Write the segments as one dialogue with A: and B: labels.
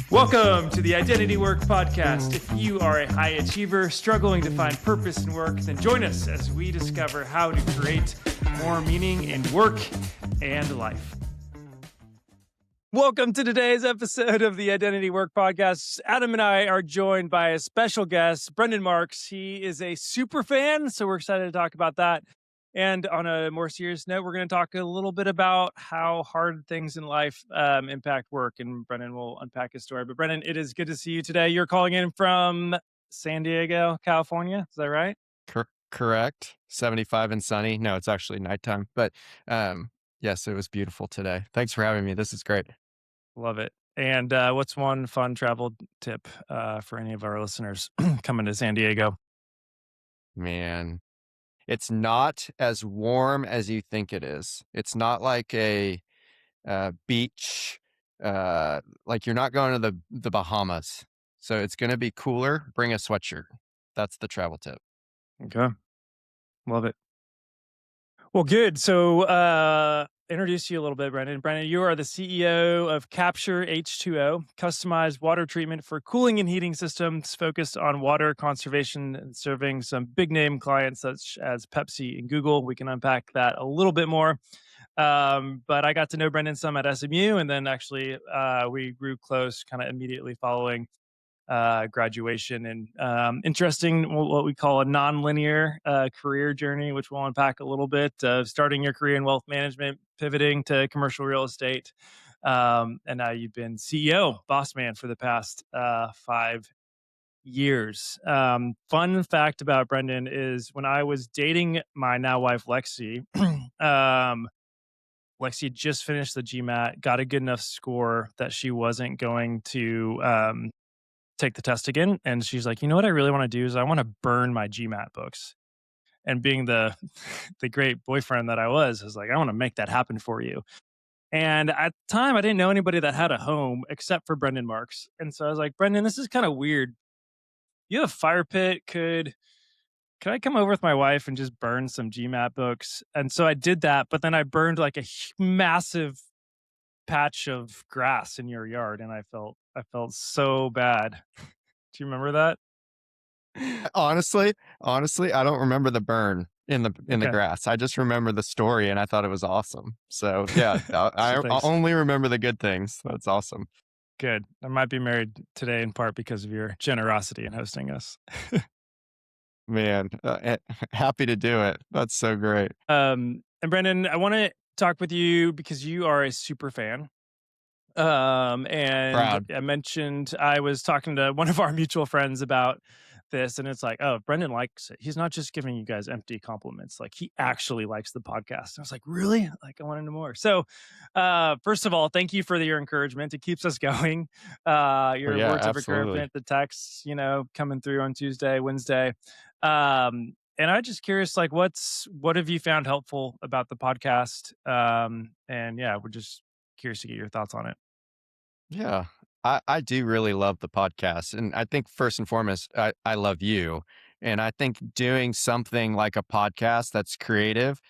A: Welcome to the Identity Work Podcast. If you are a high achiever struggling to find purpose in work, then join us as we discover how to create more meaning in work and life. Welcome to today's episode of the Identity Work Podcast. Adam and I are joined by a special guest, Brendon Marks. He is a super fan, so we're excited to talk about that. And on a more serious note, we're going to talk a little bit about how hard things in life impact work, and Brendon will unpack his story. But Brendon, it is good to see you today. You're calling in from San Diego, California. Is that right?
B: Correct. 75 and sunny. No, it's actually nighttime. But yes, it was beautiful today. Thanks for having me. This is great.
A: Love it. And what's one fun travel tip for any of our listeners coming to San Diego?
B: Man, it's not as warm as you think it is. It's not like a beach, like you're not going to the Bahamas. So it's going to be cooler. Bring a sweatshirt. That's the travel tip.
A: Okay. Love it. Well, good. So introduce you a little bit, Brendon. Brendon, you are the CEO of Capture H2O, customized water treatment for cooling and heating systems focused on water conservation and serving some big name clients such as Pepsi and Google. We can unpack that a little bit more. But I got to know Brendon some at SMU, and then actually we grew close kind of immediately following graduation, and interesting, what we call a non-linear career journey, which we'll unpack a little bit, starting your career in wealth management, pivoting to commercial real estate. And now you've been CEO, boss man for the past 5 years. Fun fact about Brendon is when I was dating my now wife, Lexi, Lexi had just finished the GMAT, got a good enough score that she wasn't going to take the test again. And she's like, you know what I really want to do is I want to burn my GMAT books. And being the great boyfriend that I was like, I want to make that happen for you. And at the time, I didn't know anybody that had a home except for Brendon Marks. And so I was like, Brendon, this is kind of weird. You have a fire pit. Could I come over with my wife and just burn some GMAT books? And so I did that, but then I burned like a massive patch of grass in your yard, and I felt so bad. Do you remember that?
B: Honestly, I don't remember the burn in the
A: Okay.
B: grass. I just remember the story, and I thought it was awesome. So yeah, I
A: thanks.
B: only remember the good things. That's awesome.
A: Good. I might be married today in part because of your generosity in hosting us.
B: Man, happy to do it. That's so great.
A: And Brendon, I want to talk with you because you are a super fan. And
B: Proud.
A: I mentioned I was talking to one of our mutual friends about this, and it's like, oh, Brendon likes it. He's not just giving you guys empty compliments. Like, he actually likes the podcast. And I was like, really? Like, I want to know more. So, first of all, thank you for your encouragement. It keeps us going. Your
B: Yeah,
A: words of
B: absolutely.
A: encouragement, the texts, coming through on Tuesday, Wednesday. And I'm just curious, like, what have you found helpful about the podcast? And yeah, we're just curious to get your thoughts on it.
B: Yeah, I do really love the podcast. And I think first and foremost, I love you. And I think doing something like a podcast that's creative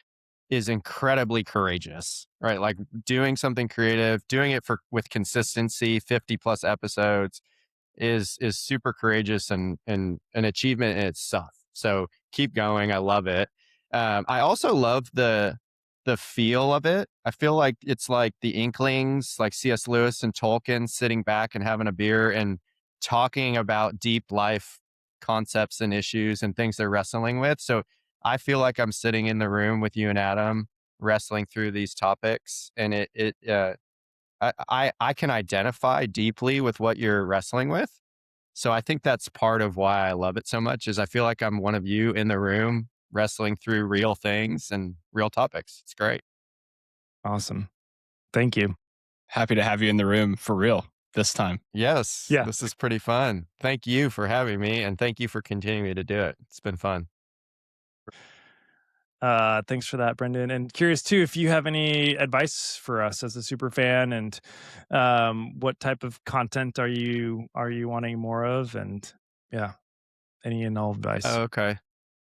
B: is incredibly courageous, right? Like doing something creative, doing it with consistency, 50 plus episodes is super courageous and an achievement in itself. So keep going. I love it. I also love the feel of it. I feel like it's like the Inklings, like C.S. Lewis and Tolkien sitting back and having a beer and talking about deep life concepts and issues and things they're wrestling with. So I feel like I'm sitting in the room with you and Adam wrestling through these topics, and I can identify deeply with what you're wrestling with. So I think that's part of why I love it so much is I feel like I'm one of you in the room wrestling through real things and real topics. It's great.
A: Awesome. Thank you.
C: Happy to have you in the room for real this time.
B: Yes.
A: Yeah.
B: This is pretty fun. Thank you for having me, and thank you for continuing to do it. It's been fun.
A: Thanks for that, Brendon. And curious too, if you have any advice for us as a super fan, and what type of content are you wanting more of? And yeah, any and all advice.
B: Oh, okay.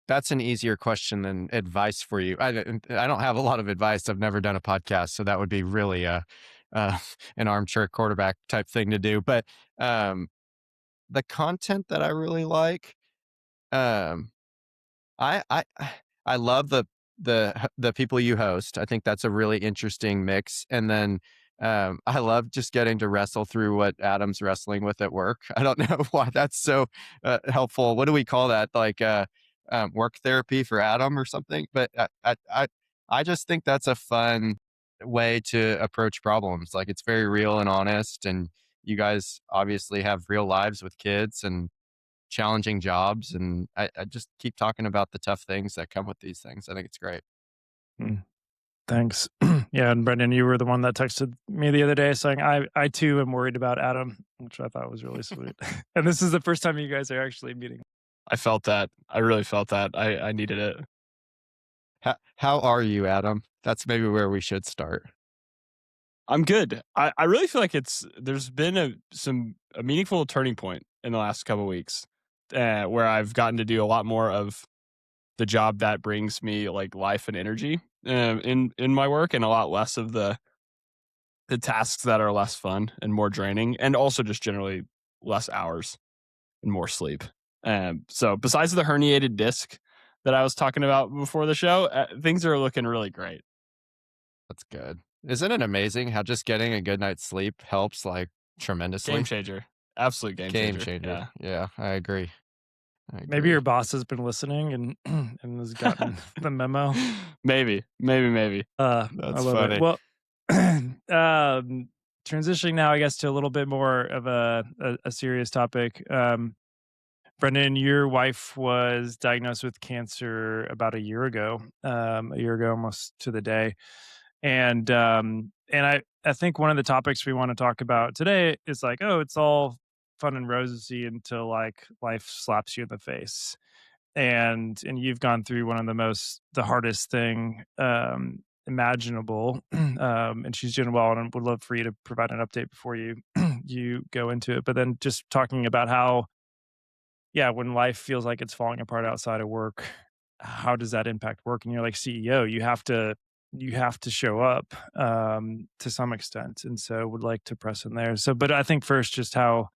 B: That's an easier question than advice for you. I don't have a lot of advice. I've never done a podcast, so that would be really uh, an armchair quarterback type thing to do. But um, the content that I really like, um, I I love the people you host. I think that's a really interesting mix. And then I love just getting to wrestle through what Adam's wrestling with at work. I don't know why that's so helpful. What do we call that? Like work therapy for Adam or something? But I just think that's a fun way to approach problems. Like it's very real and honest, and you guys obviously have real lives with kids and challenging jobs. And I just keep talking about the tough things that come with these things. I think it's great.
A: Mm, thanks. Yeah, and Brendan, you were the one that texted me the other day saying, I too am worried about Adam, which I thought was really sweet. And this is the first time you guys are actually meeting.
C: I felt that. I really felt that. I needed it.
B: How are you, Adam? That's maybe where we should start.
C: I'm good. I really feel like there's been a meaningful turning point in the last couple of weeks, where I've gotten to do a lot more of the job that brings me like life and energy in my work, and a lot less of the tasks that are less fun and more draining, and also just generally less hours and more sleep. So besides the herniated disc that I was talking about before the show, things are looking really great.
B: That's good. Isn't it amazing how just getting a good night's sleep helps like
C: Game
B: tremendously?
C: changer. Absolute game
B: Game
C: changer.
B: changer.
C: Yeah.
B: Yeah, I agree. I
A: Maybe your
B: agree.
A: boss has been listening and and has gotten the memo.
C: Maybe.
A: I
B: That's
A: love it.
B: funny.
A: Well, transitioning now, I guess, to a little bit more of a serious topic. Brendan, your wife was diagnosed with cancer about a year ago almost to the day. And I think one of the topics we want to talk about today is like, oh, it's all fun and rosy until like life slaps you in the face. And you've gone through one of the hardest thing imaginable. And she's doing well, and would love for you to provide an update before you you go into it. But then just talking about how, yeah, when life feels like it's falling apart outside of work, how does that impact work? And you're like CEO, you have to show up to some extent. And so would like to press in there. So, but I think first, just how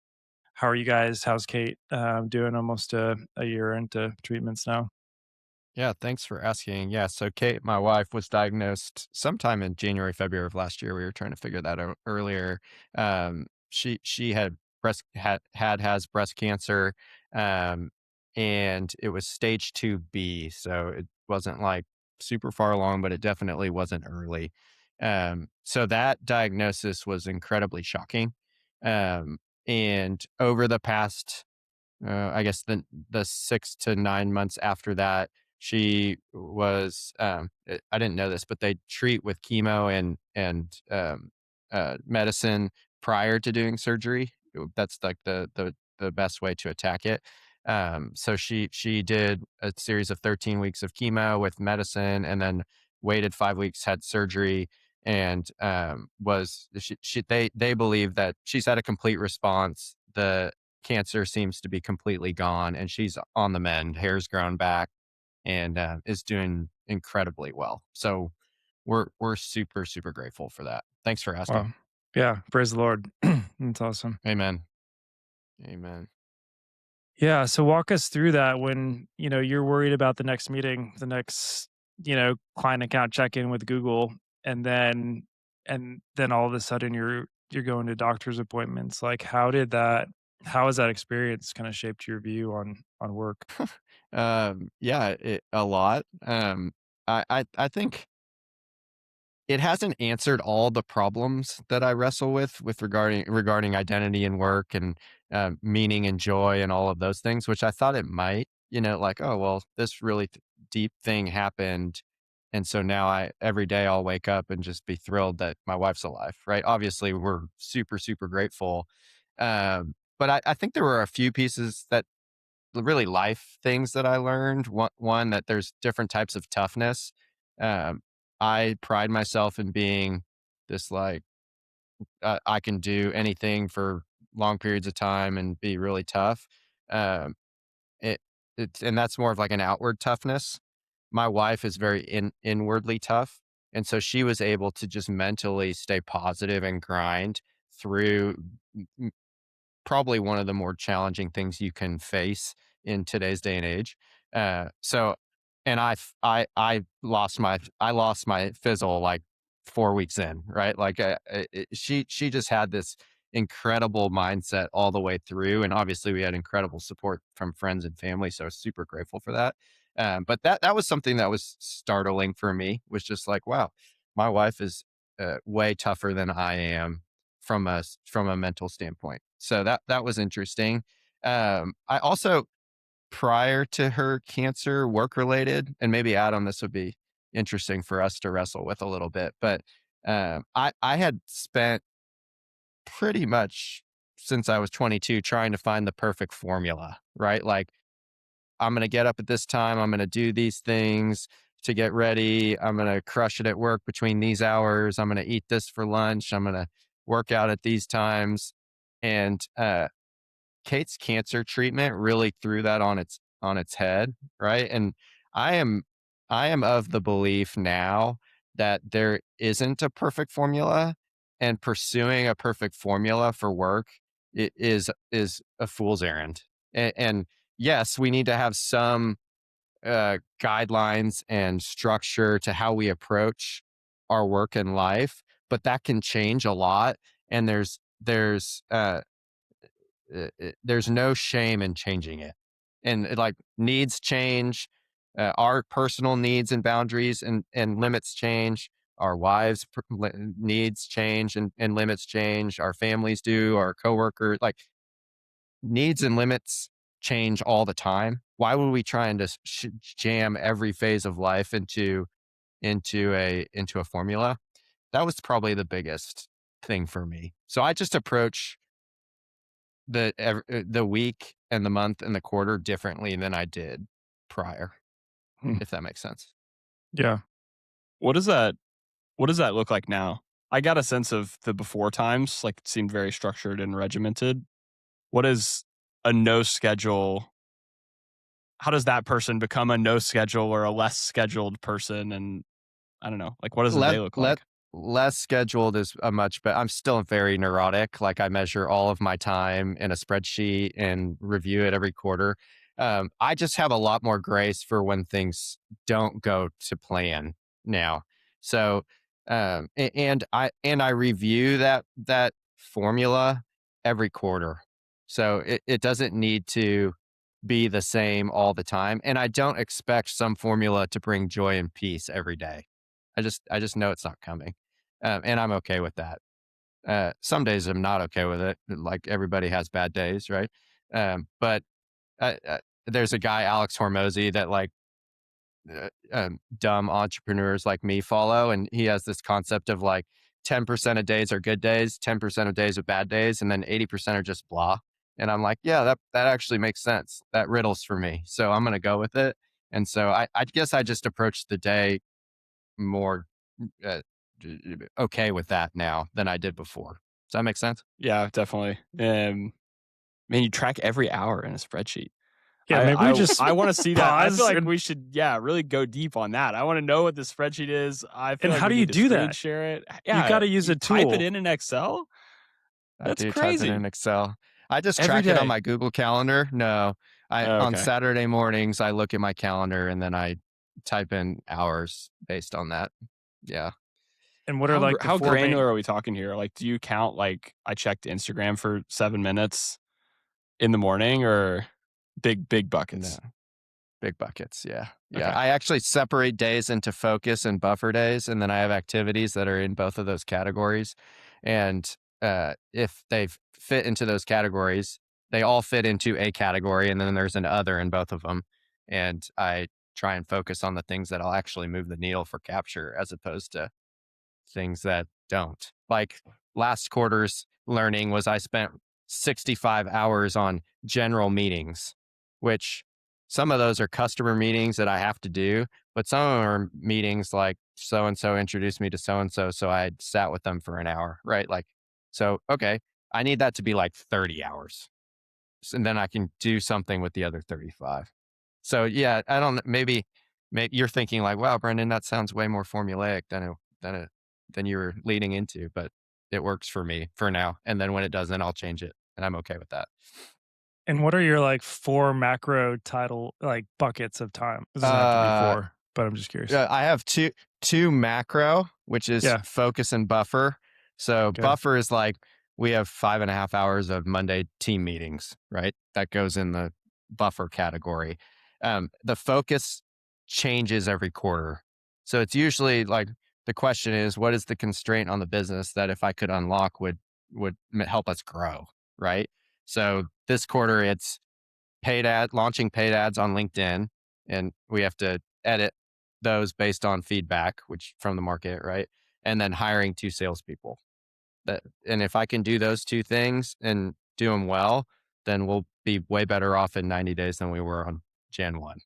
A: are you guys? How's Kate doing almost a year into treatments now?
B: Yeah, thanks for asking. Yeah, so Kate, my wife, was diagnosed sometime in January, February of last year. We were trying to figure that out earlier. She had has breast cancer, um, and it was stage 2B, so it wasn't like super far along, but it definitely wasn't early. So that diagnosis was incredibly shocking. And over the past I guess the 6 to 9 months after that, she was. I didn't know this, but they treat with chemo and medicine prior to doing surgery. That's like the best way to attack it. So she did a series of 13 weeks of chemo with medicine, and then waited 5 weeks, had surgery, and was they believe that she's had a complete response. The cancer seems to be completely gone, and she's on the mend, hair's grown back, and is doing incredibly well. So we're super, super grateful for that. Thanks for asking.
A: Wow. Yeah, praise the Lord. That's awesome.
B: Amen. Amen.
A: Yeah, so walk us through that when, you're worried about the next meeting, the next, client account check-in with Google, and then all of a sudden you're going to doctor's appointments. Like how has that experience kind of shaped your view on work?
B: Yeah, a lot. I think it hasn't answered all the problems that I wrestle with regarding identity and work and meaning and joy and all of those things, which I thought it might. Like, oh well, this really deep thing happened, and so now I every day I'll wake up and just be thrilled that my wife's alive. Right? Obviously, we're super super grateful, but I think there were a few pieces that really life things that I learned. One that there's different types of toughness. Um, I pride myself in being this like I can do anything for long periods of time and be really tough. Um, it and that's more of like an outward toughness. My wife is very inwardly tough, And so she was able to just mentally stay positive and grind through probably one of the more challenging things you can face in today's day and age. So, and I lost my fizzle like 4 weeks in, right? Like she just had this incredible mindset all the way through, and obviously we had incredible support from friends and family, so I was super grateful for that. But that was something that was startling for me. Was just like, wow, my wife is way tougher than I am from a mental standpoint. So that was interesting. I also, prior to her cancer, work related, and maybe Adam, this would be interesting for us to wrestle with a little bit. But I had spent pretty much since I was 22 trying to find the perfect formula, right? Like I'm going to get up at this time. I'm going to do these things to get ready. I'm going to crush it at work between these hours. I'm going to eat this for lunch. I'm going to work out at these times. And Kate's cancer treatment really threw that on its head, right? And I am I am of the belief now that there isn't a perfect formula, and pursuing a perfect formula for work is a fool's errand. And yes, we need to have some guidelines and structure to how we approach our work and life, but that can change a lot. And there's no shame in changing it. And like needs change, our personal needs and boundaries and limits change. Our wives' needs change and limits change. Our families do. Our coworkers, like needs and limits change all the time. Why would we try and just jam every phase of life into a formula? That was probably the biggest thing for me. So I just approach the week and the month and the quarter differently than I did prior,
C: Hmm.
B: if that makes sense.
A: Yeah.
C: What does that what does that look like now? I got a sense of the before times, like it seemed very structured and regimented. What is a no schedule? How does that person become a no schedule or a less scheduled person? And I don't know, like what does a
B: Let
C: day look
B: let
C: like?
B: less scheduled is a much better. I'm still very neurotic. Like I measure all of my time in a spreadsheet and review it every quarter. I just have a lot more grace for when things don't go to plan now. So, and I review that formula every quarter. So it doesn't need to be the same all the time. And I don't expect some formula to bring joy and peace every day. I just know it's not coming, and I'm okay with that. Some days I'm not okay with it. Like everybody has bad days, right? But there's a guy, Alex Hormozy, that like dumb entrepreneurs like me follow, and he has this concept of like 10% of days are good days, 10% of days are bad days, and then 80% are just blah. And I'm like, yeah, that actually makes sense. That riddles for me, so I'm gonna go with it. And so I guess I just approach the day more uh, okay with that now than I did before. Does that make sense?
C: Yeah, definitely. Man, you track every hour in a spreadsheet.
A: Yeah, maybe we just
C: I want to see that. I feel
A: pause
C: like
A: and
C: we should, yeah, really go deep on that. I want to know what the spreadsheet is. I feel like
A: how
C: we
A: do you
C: need to
A: do
C: screen
A: that?
C: share it.
A: You
C: Yeah,
A: gotta use
C: you
A: a
C: type it
A: tool
C: in Excel.
B: I
C: That's
B: do type it
C: crazy.
B: in Excel. I just
C: Every
B: track it on
C: day.
B: my Google Calendar. No, I
C: Oh,
B: on
C: okay.
B: Saturday mornings I look at my calendar and then I type in hours based on that. Yeah.
A: and what are like the
C: How
A: 4 main.
C: granular are we talking here? Like, do you count like I checked Instagram for 7 minutes in the morning or big
B: No.
C: buckets?
B: Big buckets. Yeah. Yeah.
C: Okay.
B: I actually separate days into focus and buffer days. And then I have activities that are in both of those categories. And if they fit into those categories, they all fit into a category. And then there's an other in both of them. And I try and focus on the things that'll actually move the needle for capture as opposed to things that don't. Like last quarter's learning was I spent 65 hours on general meetings, which some of those are customer meetings that I have to do, but some of them are meetings like so and so introduced me to so and so. So I sat with them for an hour, right? Like, so, okay, I need that to be like 30 hours. And then I can do something with the other 35. So, yeah, I don't, maybe you're thinking like, wow, Brendan, that sounds way more formulaic than you were leading into, but it works for me for now. And then when it doesn't, I'll change it, and I'm okay with that.
A: And what are your like 4 macro title like buckets of time? It doesn't have to be
B: Uh,
A: 4, but I'm just curious.
B: I have two macro, which is
A: Yeah.
B: focus and buffer. So
A: Okay.
B: buffer is like we have 5.5 hours of Monday team meetings, right? That goes in the buffer category. The focus changes every quarter. So it's usually like the question is, what is the constraint on the business that if I could unlock would help us grow, right? So this quarter it's launching paid ads on LinkedIn, and we have to edit those based on feedback, which from the market, right? And then hiring 2 salespeople. And if I can do those 2 things and do them well, then we'll be way better off in 90 days than we were on Jan 1.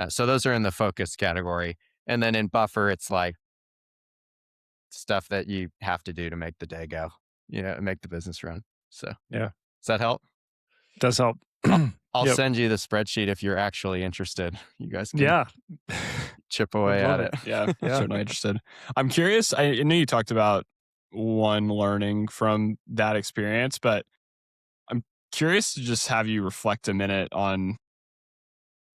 B: So those are in the focus category. And then in buffer, it's like stuff that you have to do to make the day go, make the business run. So
A: Yeah.
B: does that help?
A: Does help.
B: I'll, I'll
A: Yep.
B: send you the spreadsheet if you're actually interested. You guys can
A: Yeah.
B: chip
A: Would
B: away
A: love
B: at
A: it.
B: it.
C: Yeah, I'm
A: Yeah.
C: certainly interested. I'm curious. I know you talked about one learning from that experience, but I'm curious to just have you reflect a minute on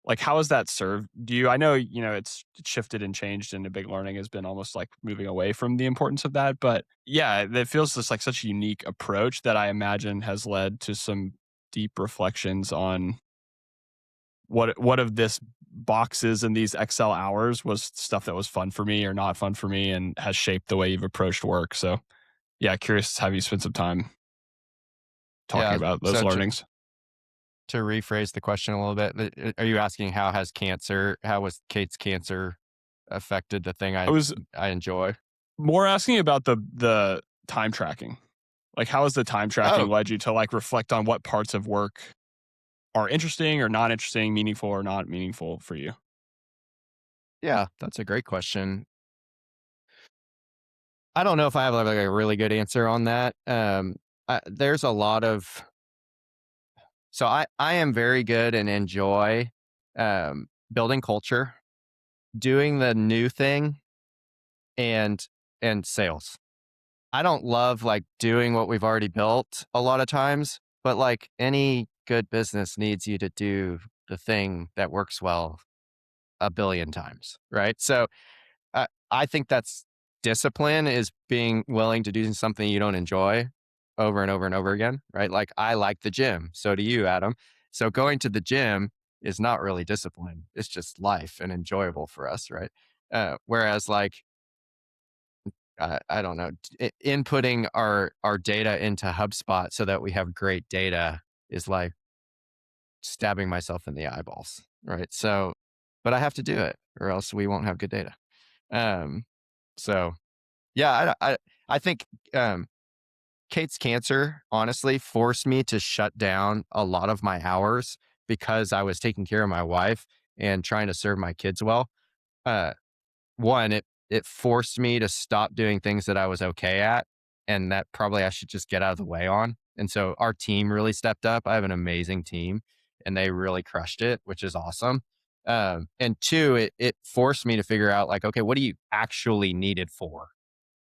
C: like how has that served you? I know, it's shifted and changed and a big learning has been almost like moving away from the importance of that. But yeah, it feels just like such a unique approach that I imagine has led to some deep reflections on what of this boxes and these Excel hours was stuff that was fun for me or not fun for me and has shaped the way you've approached work. So yeah, curious to have you spend some time talking
B: Yeah.
C: about those
B: So
C: learnings.
B: to rephrase the question a little bit, are you asking how was Kate's cancer affected the thing
C: I was
B: I enjoy?
C: more asking about the time tracking. Like how has the time tracking
B: Oh,
C: led you to like reflect on what parts of work are interesting or not interesting, meaningful or not meaningful for you?
B: yeah, that's a great question. I don't know if I have like a really good answer on that. There's a lot of so I am very good and enjoy building culture, doing the new thing, and sales. I don't love like doing what we've already built a lot of times, but like any good business needs you to do the thing that works well a billion times, right? So I think that's discipline is being willing to do something you don't enjoy over and over and over again, right? Like I like the gym. So do you, Adam. So going to the gym is not really discipline. It's just life and enjoyable for us, right? Whereas like I don't know, inputting our data into HubSpot so that we have great data is like stabbing myself in the eyeballs, right? So, but I have to do it, or else we won't have good data. Um, so yeah, I think Kate's cancer honestly forced me to shut down a lot of my hours because I was taking care of my wife and trying to serve my kids well. Uh, One, it forced me to stop doing things that I was okay at and that probably I should just get out of the way on. And so our team really stepped up. I have an amazing team and they really crushed it, which is awesome. And two, it forced me to figure out like, okay, what do you actually need it for?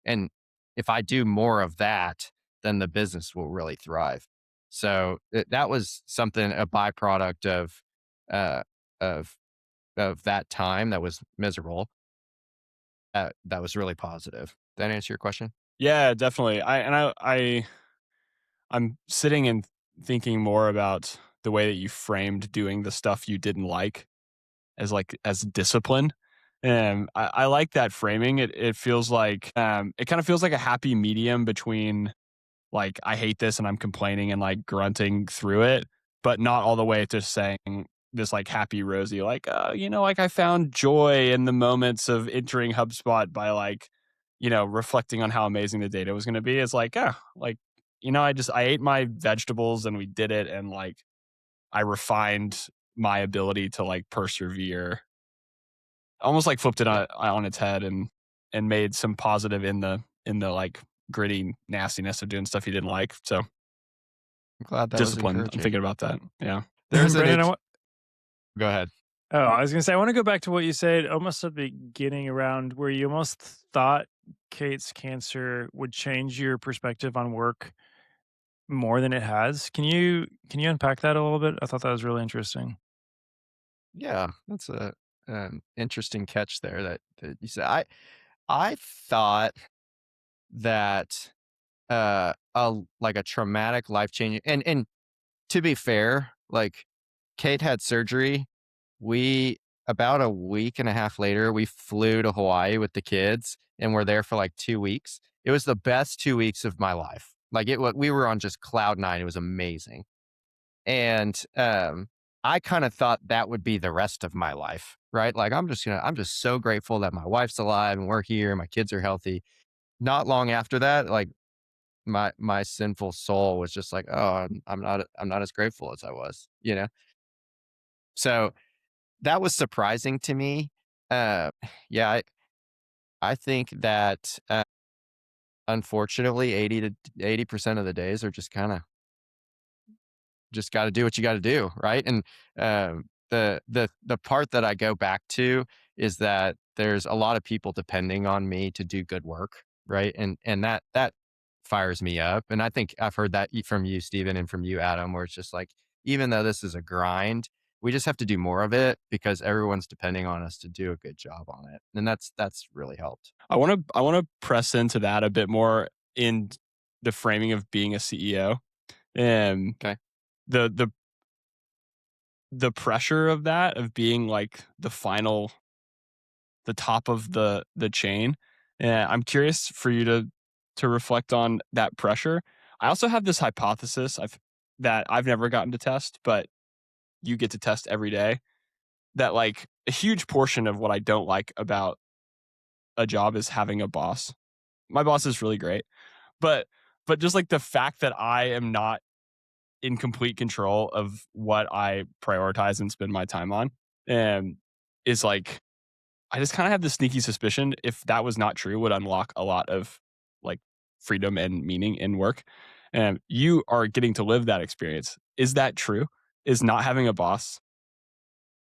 B: And if I do more of that, then the business will really thrive. So that was something, a byproduct uh, of, of that time that was miserable that was really positive. Did that answer your question?
C: Yeah, definitely. I'm sitting and thinking more about the way that you framed doing the stuff you didn't like as discipline. And I like that framing. It feels like it kind of feels like a happy medium between like I hate this and I'm complaining and like grunting through it, but not all the way to saying this like happy rosy like like I found joy in the moments of entering HubSpot by like reflecting on how amazing the data was going to be. It's like like I ate my vegetables and we did it and like I refined my ability to like persevere, almost like flipped it
B: Yeah,
C: on its head and made some positive in the like gritty nastiness of doing stuff you didn't like. So
B: I'm glad that was
C: discipline. I'm
B: encouraging.
C: thinking about that. Yeah.
B: There's an
A: Brandon,
B: ex- Go ahead.
A: Oh, I was gonna say, I wanna go back to what you said almost at the beginning around where you almost thought Kate's cancer would change your perspective on work more than it has. Can you unpack that a little bit? I thought that was really interesting.
B: Yeah, that's a interesting catch there that you said. I thought that like a traumatic life changing and to be fair, like Kate had surgery. We about a week and a half later, we flew to Hawaii with the kids and we're there for like 2 weeks. It was the best 2 weeks of my life. Like we were on just cloud nine. It was amazing. And I kind of thought that would be the rest of my life, right? Like I'm just so grateful that my wife's alive and we're here, my kids are healthy. Not long after that, like my sinful soul was just like, oh, I'm not as grateful as I was. So that was surprising to me. Uh, yeah, I think that unfortunately 80% of the days are just kind of just got to do what you got to do, right? And the part that I go back to is that there's a lot of people depending on me to do good work, right? And that fires me up. And I think I've heard that from you, Stephen, and from you, Adam, where it's just like, even though this is a grind, we just have to do more of it because everyone's depending on us to do a good job on it. And that's really helped.
C: I want to press into that a bit more in the framing of being a CEO. Um,
B: Okay.
C: the the the pressure of that of being like the top of the chain. I'm curious for you to reflect on that pressure. I also have this hypothesis that I've never gotten to test, but you get to test every day. That like a huge portion of what I don't like about a job is having a boss. My boss is really great, but just like the fact that I am not in complete control of what I prioritize and spend my time on, and is like I just kind of have this sneaky suspicion if that was not true would unlock a lot of like freedom and meaning in work. And you are getting to live that experience. Is that true? Is not having a boss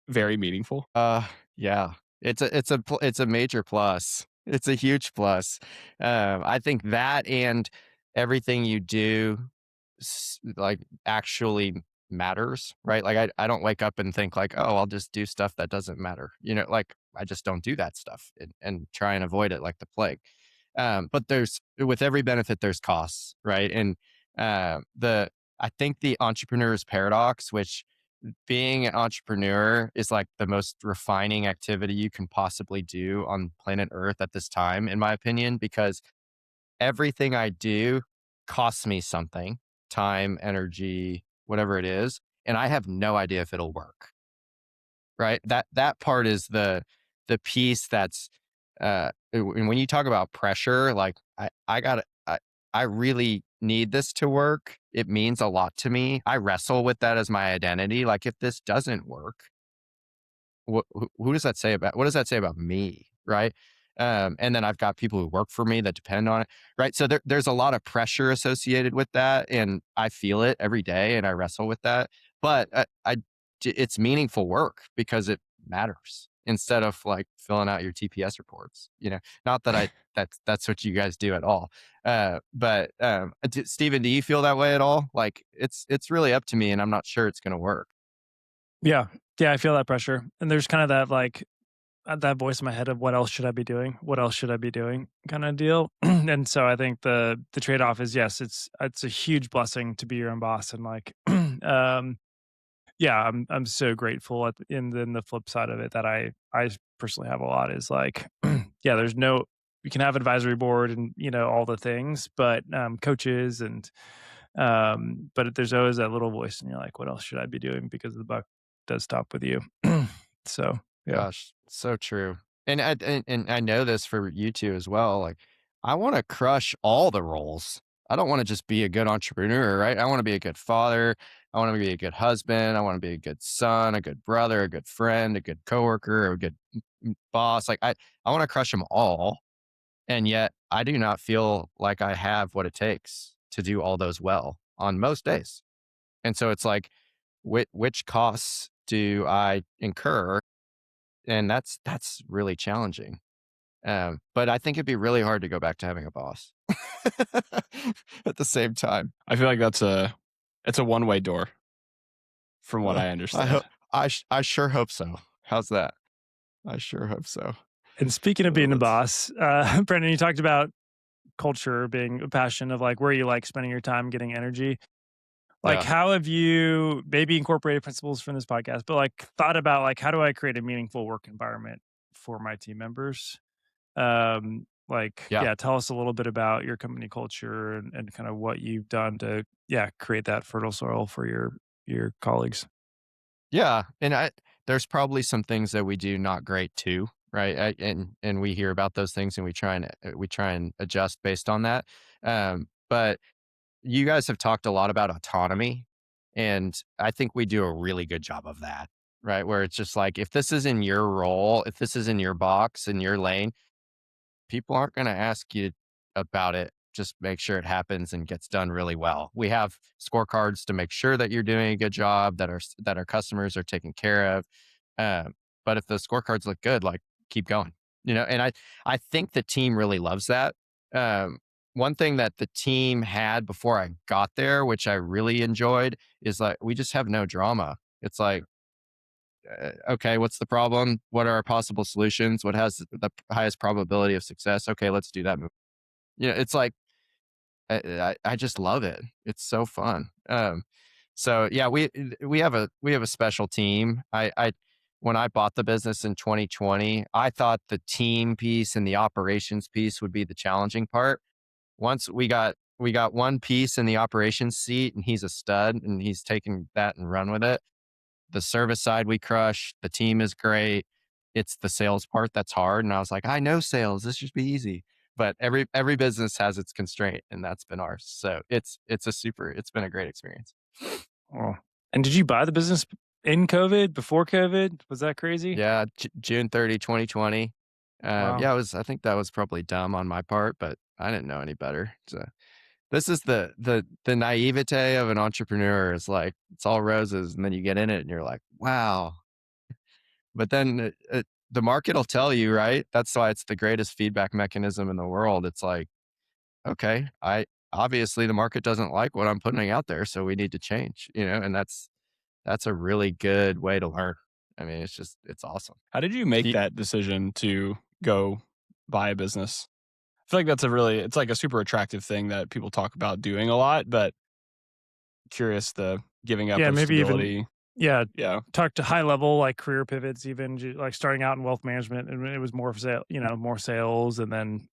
C: very meaningful?
B: Uh, yeah, it's a major plus. It's a huge plus. I think that and everything you do, like actually matters, right? Like I don't wake up and think like, oh, I'll just do stuff that doesn't matter. Like I just don't do that stuff and try and avoid it like the plague. But there's with every benefit, there's costs, right? And the I think the entrepreneur's paradox, which being an entrepreneur is like the most refining activity you can possibly do on planet Earth at this time, in my opinion, because everything I do costs me something time, energy, whatever it is. And I have no idea if it'll work. Right. That part is the piece that's and when you talk about pressure, like I really need this to work. It means a lot to me. I wrestle with that as my identity. Like if this doesn't work, who does that say about what does that say about me? Right. And then I've got people who work for me that depend on it. Right. So there's a lot of pressure associated with that. And I feel it every day and I wrestle with that. But it's meaningful work because it matters instead of like filling out your TPS reports. Not that that's what you guys do at all. But Stephen, do you feel that way at all? Like it's really up to me, and I'm not sure it's going to work.
A: Yeah. Yeah, I feel that pressure. And there's kind of that like that voice in my head of what else should I be doing? What else should I be doing? Kind of deal. And so I think the trade-off is yes, it's a huge blessing to be your own boss and like yeah, I'm so grateful and then the flip side of it that I personally have a lot is like yeah, there's no you can have advisory board and all the things, but coaches and but there's always that little voice and you're like, what else should I be doing? Because the buck does stop with you. So yeah.
B: Gosh, so true. And I know this for you too as well. Like I want to crush all the roles. I don't want to just be a good entrepreneur, right? I want to be a good father. I want to be a good husband. I want to be a good son, a good brother, a good friend, a good coworker, a good boss. Like I want to crush them all. And yet I do not feel like I have what it takes to do all those well on most days. And so it's like, which costs do I incur and that's really challenging. But I think it'd be really hard to go back to having a boss at the same time.
C: I feel like it's a one-way door from what
B: Uh,
C: I
B: I
C: understand.
B: hope I sure hope so. How's that? I sure hope so.
A: And speaking of being a
B: That's
A: boss, Brendan, you talked about culture being a passion of like where you like spending your time getting energy. Like,
B: yeah.
A: how have you maybe incorporated principles from this podcast, but like thought about like how do I create a meaningful work environment for my team members?
B: Yeah.
A: Yeah, tell us a little bit about your company culture and kind of what you've done to create that fertile soil for your colleagues.
B: Yeah, and there's probably some things that we do not great too, right? And we hear about those things and we try and adjust based on that. But you guys have talked a lot about autonomy, and I think we do a really good job of that, right? Where it's just like if this is in your role, if this is in your box, in your lane, people aren't going to ask you about it. Just make sure it happens and gets done really well. We have scorecards to make sure that you're doing a good job, that our customers are taken care of. Um, but if the scorecards look good, like keep going, And I think the team really loves that. One thing that the team had before I got there, which I really enjoyed, is like we just have no drama. It's like okay, what's the problem? What are our possible solutions? What has the highest probability of success? Okay, let's do that move. It's like I just love it. It's so fun. So yeah, we have a special team. I when I bought the business in 2020, I thought the team piece and the operations piece would be the challenging part. Once we got one piece in the operations seat, and he's a stud, and he's taking that and run with it. The service side we crush. The team is great. It's the sales part that's hard. And I was like, I know sales. This should be easy. But every business has its constraint, and that's been ours. So it's been a great experience.
A: Oh, and did you buy the business in COVID, before COVID? Was that crazy?
B: Yeah, June 30, 2020.
A: Wow.
B: Yeah, I think that was probably dumb on my part, but I didn't know any better. So this is the naivete of an entrepreneur. Is like it's all roses, and then you get in it, and you're like, wow. But then the market will tell you, right? That's why it's the greatest feedback mechanism in the world. It's like, okay, I obviously the market doesn't like what I'm putting out there, so we need to change, and that's a really good way to learn. I mean, it's awesome.
C: How did you make
B: Do
C: that decision to go buy a business? I feel like it's like a super attractive thing that people talk about doing a lot, but curious the giving up
A: Yeah,
C: of
A: maybe even
C: stability.
A: yeah,
C: Yeah.
A: talk to high level like career pivots, even like starting out in wealth management, and it was more more sales, and then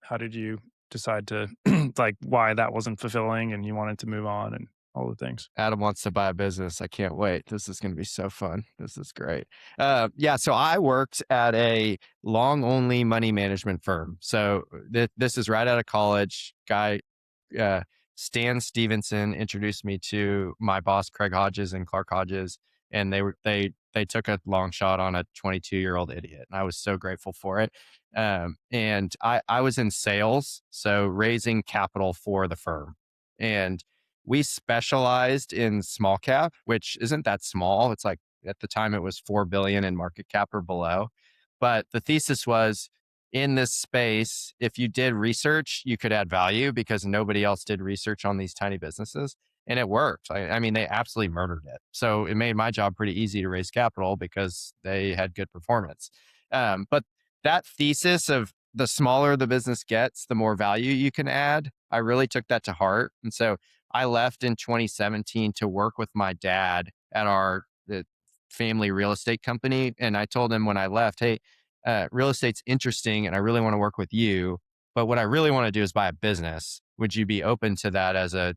A: how did you decide to like why that wasn't fulfilling, and you wanted to move on, and all the things.
B: Adam wants to buy a business. I can't wait. This is going to be so fun. This is great. Yeah. So I worked at a long only money management firm. So this is right out of college. Uh, Stan Stevenson introduced me to my boss, Craig Hodges and Clark Hodges, and they took a long shot on a 22-year-old idiot, and I was so grateful for it. And I was in sales, so raising capital for the firm, and we specialized in small cap, which isn't that small. It's like at the time it was 4 billion in market cap or below. But the thesis was in this space, if you did research, you could add value because nobody else did research on these tiny businesses. And it worked. I mean, they absolutely murdered it. So it made my job pretty easy to raise capital because they had good performance. But that thesis of the smaller the business gets, the more value you can add, I really took that to heart. And so I left in 2017 to work with my dad at our family real estate company. And I told him when I left, hey, real estate's interesting and I really want to work with you. But what I really want to do is buy a business. Would you be open to that as a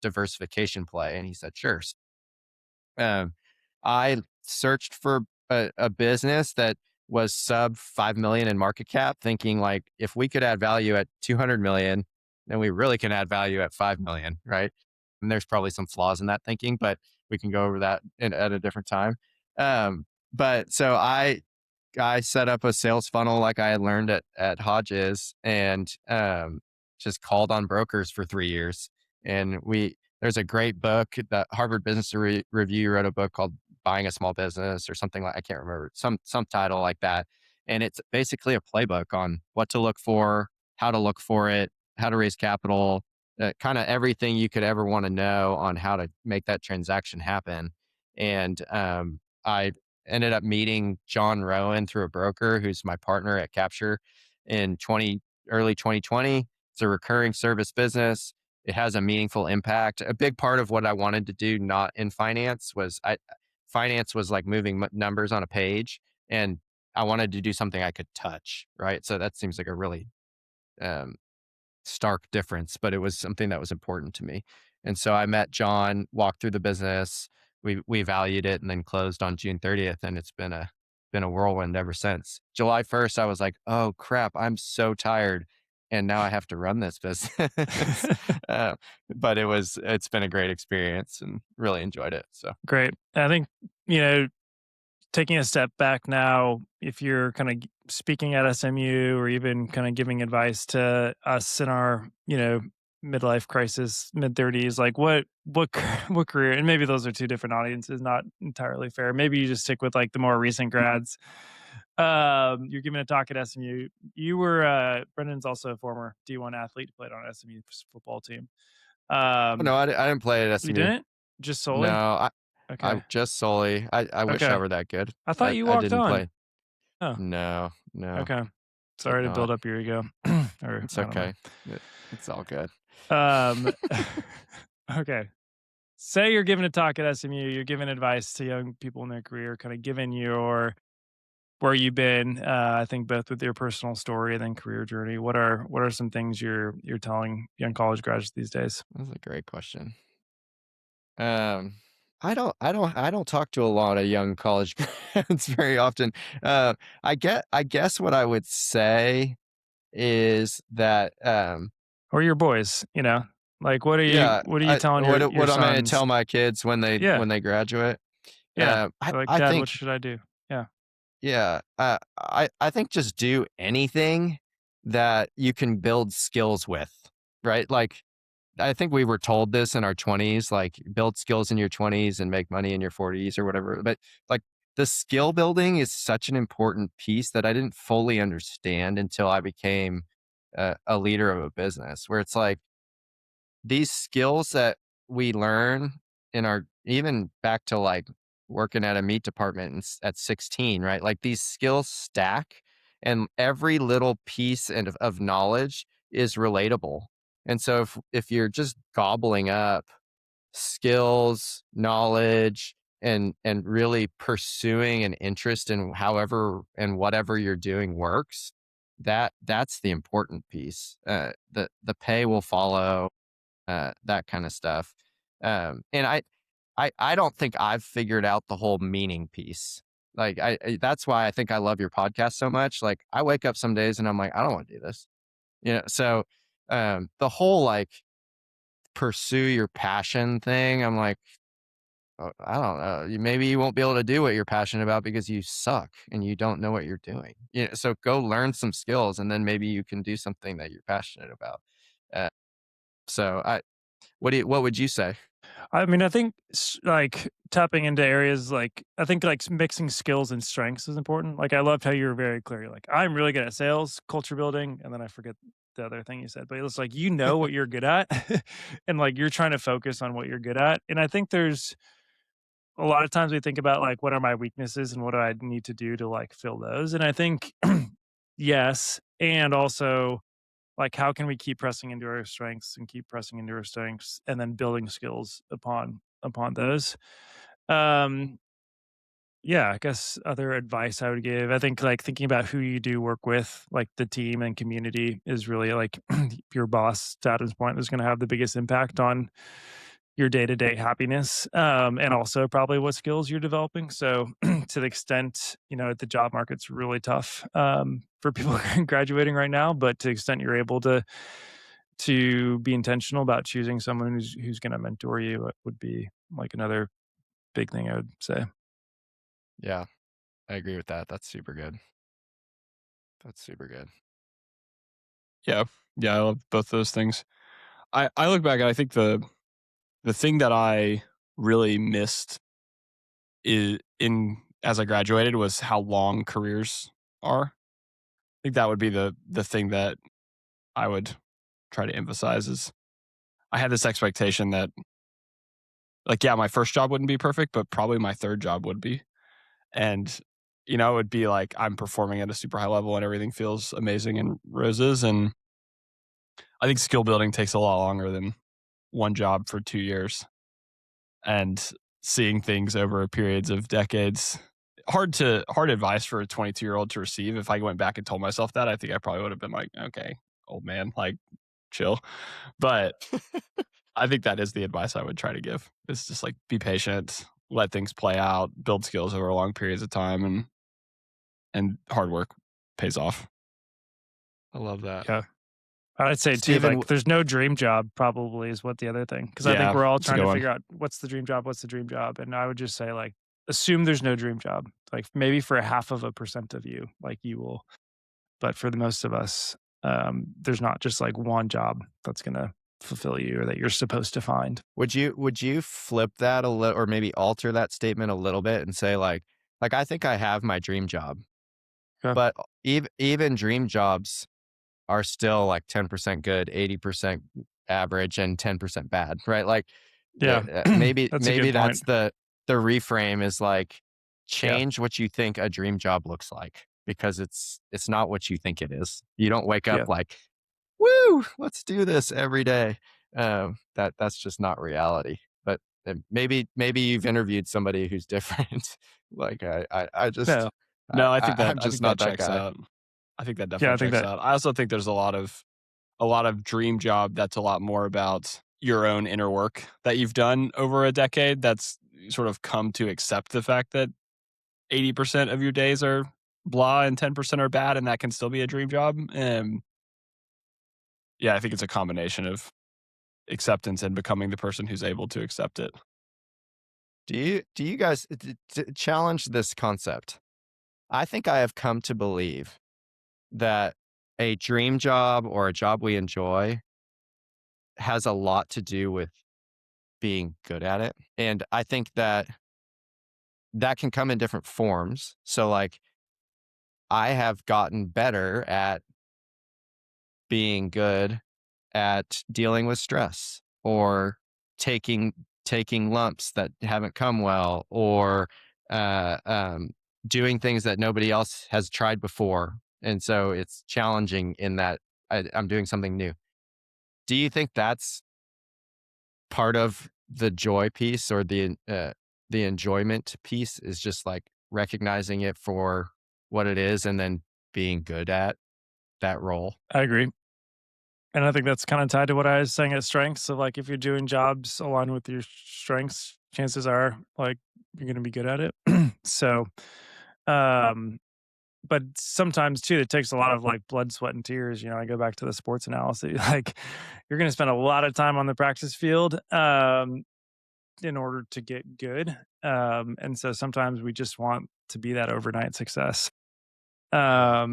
B: diversification play? And he said, sure. I searched for a business that was sub 5 million in market cap, thinking like if we could add value at 200 million, then we really can add value at 5 million, right? And there's probably some flaws in that thinking, but we can go over that at a different time. But so I set up a sales funnel like I had learned at Hodges, and just called on brokers for 3 years. And there's a great book that Harvard Business Review wrote a book called buying a small business or something like, I can't remember, some title like that. And it's basically a playbook on what to look for, how to look for it, how to raise capital, kind of everything you could ever want to know on how to make that transaction happen. And I ended up meeting John Rowan through a broker who's my partner at Capture in early 2020. It's a recurring service business. It has a meaningful impact. A big part of what I wanted to do, not in finance, was finance was like moving numbers on a page, and I wanted to do something I could touch, right? So that seems like a really um, stark difference, but it was something that was important to me. And so I met John, walked through the business, we valued it, and then closed on June 30th, and it's been a whirlwind ever since. July 1st, I was like, "Oh crap, I'm so tired, and now I have to run this business." uh, but it's been a great experience and really enjoyed it. So
A: Great. I think, you know, taking a step back now, if you're kind of speaking at SMU or even kind of giving advice to us in our, midlife crisis, mid 30s, like what career, and maybe those are two different audiences, not entirely fair. Maybe you just stick with like the more recent grads. You're giving a talk at SMU. You were Brendan's also a former D1 athlete, played on SMU's football team.
B: oh, no,
A: Um,
B: I didn't play at
A: you
B: SMU.
A: didn't? Just
B: No,
A: solely?
B: I
A: Okay.
B: just solely. I wish I
A: Okay.
B: were that good.
A: I thought you
B: I
A: walked
B: didn't
A: on.
B: play.
A: Oh.
B: No, no,
A: Okay.
B: did
A: Sorry to
B: not.
A: build up your ego. Or
B: It's
A: I don't know.
B: okay. It's all good.
A: Um, okay. Say you're giving a talk at SMU, you're giving advice to young people in their career, kind of giving your where you've been, I think both with your personal story and then career journey. What are some things you're telling young college graduates these days?
B: That's a great question. Um, I don't talk to a lot of young college grads very often. I guess what I would say is that,
A: Or your boys, you know? Like
B: yeah,
A: what are you telling your
B: what I'm going to
A: sons?
B: tell my kids
A: Yeah.
B: when they graduate.
A: Yeah. They're like,
B: I
A: "Dad, what
B: think,
A: should I do?" Yeah.
B: yeah, I think just do anything that you can build skills with, right? Like, I think we were told this in our 20s, like build skills in your 20s and make money in your 40s or whatever. But like the skill building is such an important piece that I didn't fully understand until I became a leader of a business, where it's like these skills that we learn in our, even back to like working at a meat department at 16, right? Like these skills stack, and every little piece of knowledge is relatable. And so if you're just gobbling up skills, knowledge, and really pursuing an interest in however and whatever you're doing works, that's the important piece. The pay will follow, that kind of stuff. And I don't think I've figured out the whole meaning piece. Like that's why I think I love your podcast so much. Like I wake up some days and I'm like, I don't want to do this. So the whole like pursue your passion thing, I'm like, I don't know. Maybe you won't be able to do what you're passionate about because you suck and you don't know what you're doing. So go learn some skills, and then maybe you can do something that you're passionate about. Uh, so what would you say?
A: I mean, I think like tapping into areas like I think like mixing skills and strengths is important. Like I loved how you were very clear. You're like, I'm really good at sales, culture building, and then I forget the other thing you said, but it's like you know what you're good at, and like you're trying to focus on what you're good at. And I think there's a lot of times we think about like what are my weaknesses and what do I need to do to like fill those. And I think yes, and also like how can we keep pressing into our strengths and keep pressing into our strengths and then building skills upon those. um yeah, I guess other advice I would give, I think like thinking about who you do work with, like the team and community is really like your boss, to Adam's point, is going to have the biggest impact on your day-to-day happiness, and also probably what skills you're developing. So to the extent, the job market's really tough, for people graduating right now, but to the extent you're able to be intentional about choosing someone who's going to mentor you, it would be like another big thing I would say.
B: Yeah, I agree with that. That's super good. That's super good.
C: Yeah. Yeah, I love both those things. I look back and I think the thing that I really missed in as I graduated was how long careers are. I think that would be the thing that I would try to emphasize is I had this expectation that like, yeah, my first job wouldn't be perfect, but probably my third job would be. And, it would be like I'm performing at a super high level and everything feels amazing and roses. And I think skill building takes a lot longer than one job for 2 years. And seeing things over periods of decades, hard advice for a 22-year-old to receive. If I went back and told myself that, I think I probably would have been like, okay, old man, like chill. But I think that is the advice I would try to give. It's just like be patient, let things play out, build skills over long periods of time, and hard work pays off.
B: I love that.
A: Yeah. I'd say too,
B: Stephen,
A: like, there's no dream job probably is what the other thing, because I think
C: Yeah,
A: we're all
C: it's a
A: trying
C: good
A: to
C: one.
A: figure out what's the dream job, and I would just say, like, assume there's no dream job. Like, maybe for a half of a percent of you, like, you will, but for the most of us, there's not just, like, one job that's gonna fulfill you or that you're supposed to find.
B: would you flip that a little, or maybe alter that statement a little bit and say like I think I have my dream job,
A: Okay.
B: but even dream jobs are still like 10% good, 80% average, and 10% bad, right? Like
A: Yeah.
B: maybe
A: That's a
B: maybe
A: good point.
B: that's the reframe is like
A: Yeah.
B: change what you think a dream job looks like, because it's not what you think it is. You don't wake up
A: Yeah.
B: like, woo, let's do this every day. That's just not reality. But maybe you've interviewed somebody who's different. Like I just
A: No.
C: No,
B: I'm
C: I
B: just
C: think
B: not
C: that
B: that
C: checks
B: guy.
C: out. I think that
A: Yeah,
C: definitely
A: I think
C: checks
A: that
C: out. I also think there's a lot of dream job that's a lot more about your own inner work that you've done over a decade that's sort of come to accept the fact that 80% of your days are blah and 10% are bad and that can still be a dream job. Yeah, I think it's a combination of acceptance and becoming the person who's able to accept it.
B: Do you guys challenge this concept? I think I have come to believe that a dream job or a job we enjoy has a lot to do with being good at it. And I think that that can come in different forms. So, like, I have gotten better at being good at dealing with stress, or taking taking lumps that haven't come well, or uh, um, doing things that nobody else has tried before, and so it's challenging in that I'm doing something new. Do you think that's part of the joy piece, or the enjoyment piece is just like recognizing it for what it is and then being good at that role?
A: I agree. And I think that's kinda tied to what I was saying at strengths. So, like, if you're doing jobs aligned with your strengths, chances are, like, you're gonna be good at it. So, um, but sometimes too, it takes a lot of, like, blood, sweat, and tears. I go back to the sports analogy. Like, you're gonna spend a lot of time on the practice field, in order to get good. And so sometimes we just want to be that overnight success.
B: Yeah,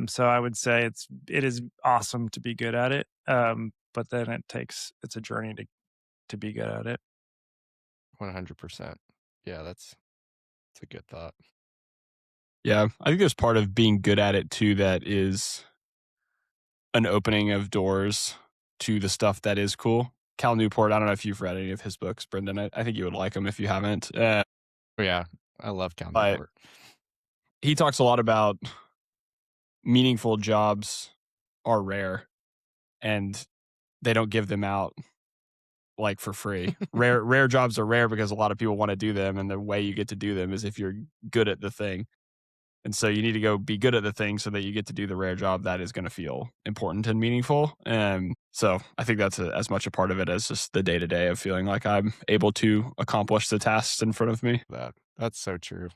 A: So I would say it is awesome to be good at it. But then it's a journey to be good at it.
B: 100%. Yeah, that's a good thought.
C: Yeah, I think there's part of being good at it too that is an opening of doors to the stuff that is cool. Cal Newport, I don't know if you've read any of his books, Brendan. I think you would like him if you haven't.
B: But yeah, I love Cal
C: But
B: Newport.
C: he talks a lot about meaningful jobs are rare and they don't give them out like for free. Rare jobs are rare because a lot of people want to do them, and the way you get to do them is if you're good at the thing. And so you need to go be good at the thing so that you get to do the rare job that is going to feel important and meaningful. And so I think that's as much a part of it as just the day to day of feeling like I'm able to accomplish the tasks in front of me.
B: That's so true.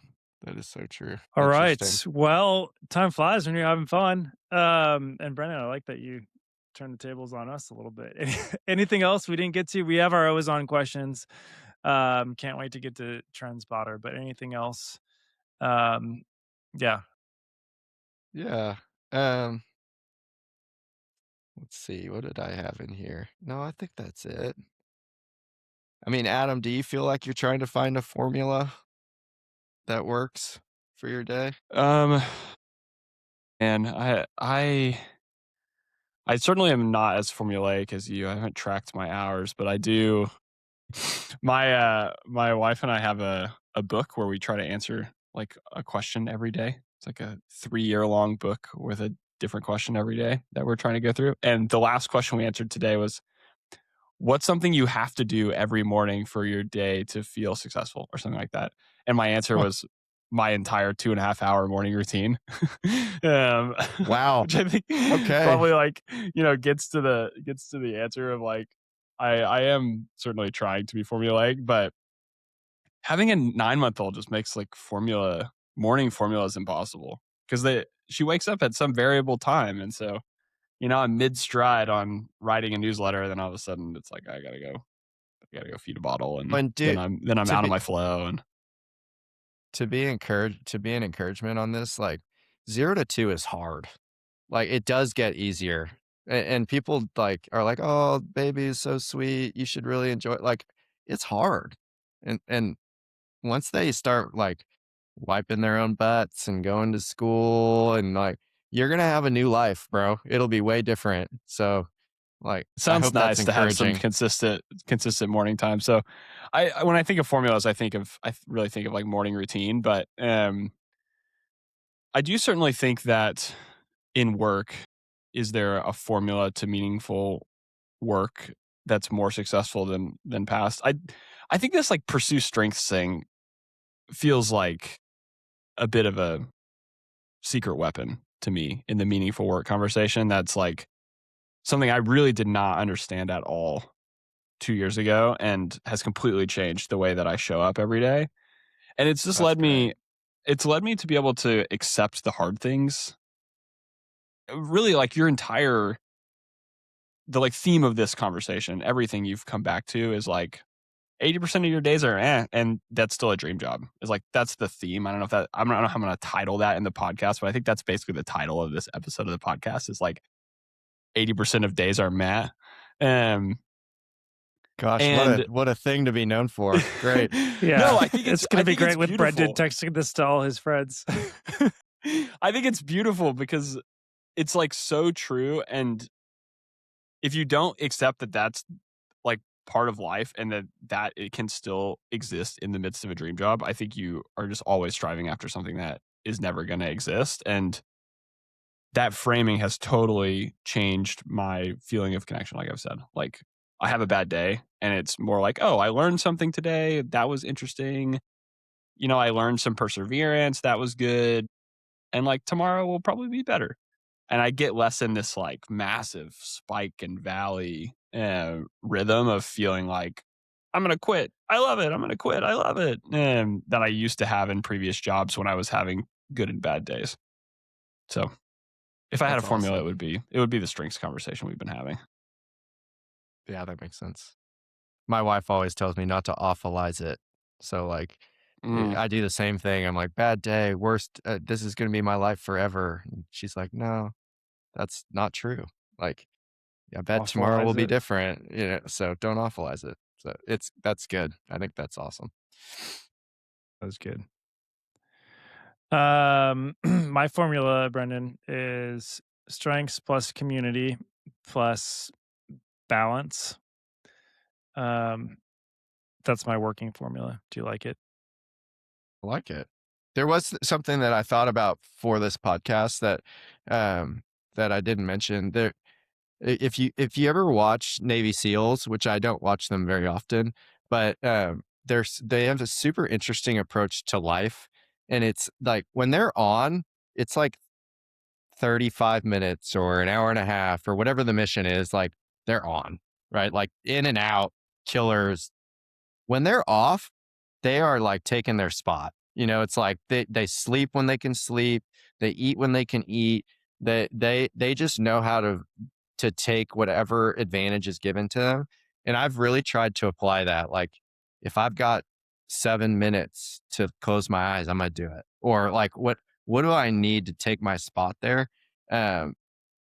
B: That is so true.
A: All
B: Interesting.
A: right. Well, time flies when you're having fun. And Brennan, I like that you turned the tables on us a little bit. Anything else we didn't get to? We have our always on questions. Can't wait to get to Trend Spotter, but anything else? Um, yeah.
B: Yeah. Let's see. What did I have in here? No, I think that's it. I mean, Adam, do you feel like you're trying to find a formula that works for your day?
C: Um, and I certainly am not as formulaic as you. I haven't tracked my hours, but I do. My wife and I have a book where we try to answer like a question every day. It's like a 3-year long book with a different question every day that we're trying to go through. And the last question we answered today was, what's something you have to do every morning for your day to feel successful or something like that? And my answer
B: Huh.
C: was my entire 2.5 hour morning routine. um,
B: Wow.
C: which I think
B: Okay.
C: probably like, gets to the answer of like, I am certainly trying to be formulaic, but having a 9-month-old just makes like morning formulas impossible because she wakes up at some variable time. And so, I'm mid stride on writing a newsletter. Then all of a sudden it's like, I gotta go feed a bottle. And
B: And
C: then I'm
B: to
C: out of
B: be
C: my flow. And
B: to be an encouragement on this, like 0 to 2 is hard. Like it does get easier. And people like are like, "Oh, baby is so sweet. You should really enjoy it." Like it's hard. And once they start like wiping their own butts and going to school and like you're going to have a new life, bro. It'll be way different. So, like
C: it
B: I
C: sounds
B: hope that's
C: nice to have some
B: encouraging.
C: consistent morning time. So when I think of formulas, I really think of like morning routine, but I do certainly think that in work, is there a formula to meaningful work that's more successful than past? I think this like pursue strengths thing feels like a bit of a secret weapon to me in the meaningful work conversation. That's like something I really did not understand at all 2 years ago and has completely changed the way that I show up every day. And
B: That's great.
C: it's led me to be able to accept the hard things. Really like the like theme of this conversation, everything you've come back to is like 80% of your days are and that's still a dream job. It's like that's the theme. I don't know how I'm gonna title that in the podcast, but I think that's basically the title of this episode of the podcast is like 80% of days are meh. Um
B: Gosh,
C: and
B: what a thing to be known for. Great.
A: Yeah,
C: no,
A: it's gonna
C: I
A: be
C: think it's
A: great with Brendon
C: beautiful.
A: texting this to all his friends.
C: I think it's beautiful because it's like so true. And if you don't accept that that's like part of life and that it can still exist in the midst of a dream job, I think you are just always striving after something that is never going to exist. And that framing has totally changed my feeling of connection. Like I've said, like I have a bad day and it's more like, oh, I learned something today. That was interesting. I learned some perseverance. That was good. And like tomorrow will probably be better. And I get less in this like massive spike and valley rhythm of feeling like I'm gonna quit. I love it. I'm gonna quit. I love it. That I used to have in previous jobs when I was having good and bad days. So if I had a
B: That's
C: formula,
B: awesome.
C: it would be the strengths conversation we've been having.
B: Yeah, that makes sense. My wife always tells me not to awfulize it. So like
C: Mm,
B: I do the same thing. I'm like, bad day, worst. This is going to be my life forever. And she's like, no, that's not true. Like, I bet tomorrow will
A: Awfulize
B: be
A: it.
B: different. So don't awfulize it. So that's good. I think that's awesome.
A: That was good. My formula, Brendan, is strengths plus community plus balance. Um, that's my working formula. Do you like it?
B: I like it. There was something that I thought about for this podcast that I didn't mention. If you ever watch Navy SEALs, which I don't watch them very often, but they have a super interesting approach to life, and it's like when they're on, it's like 35 minutes or an hour and a half or whatever the mission is. Like they're on, right? Like in and out killers. When they're off, they are like taking their spot. It's like they sleep when they can sleep, they eat when they can eat. They just know how to take whatever advantage is given to them. And I've really tried to apply that. Like if I've got 7 minutes to close my eyes, I'm gonna do it. Or like what do I need to take my spot there? Um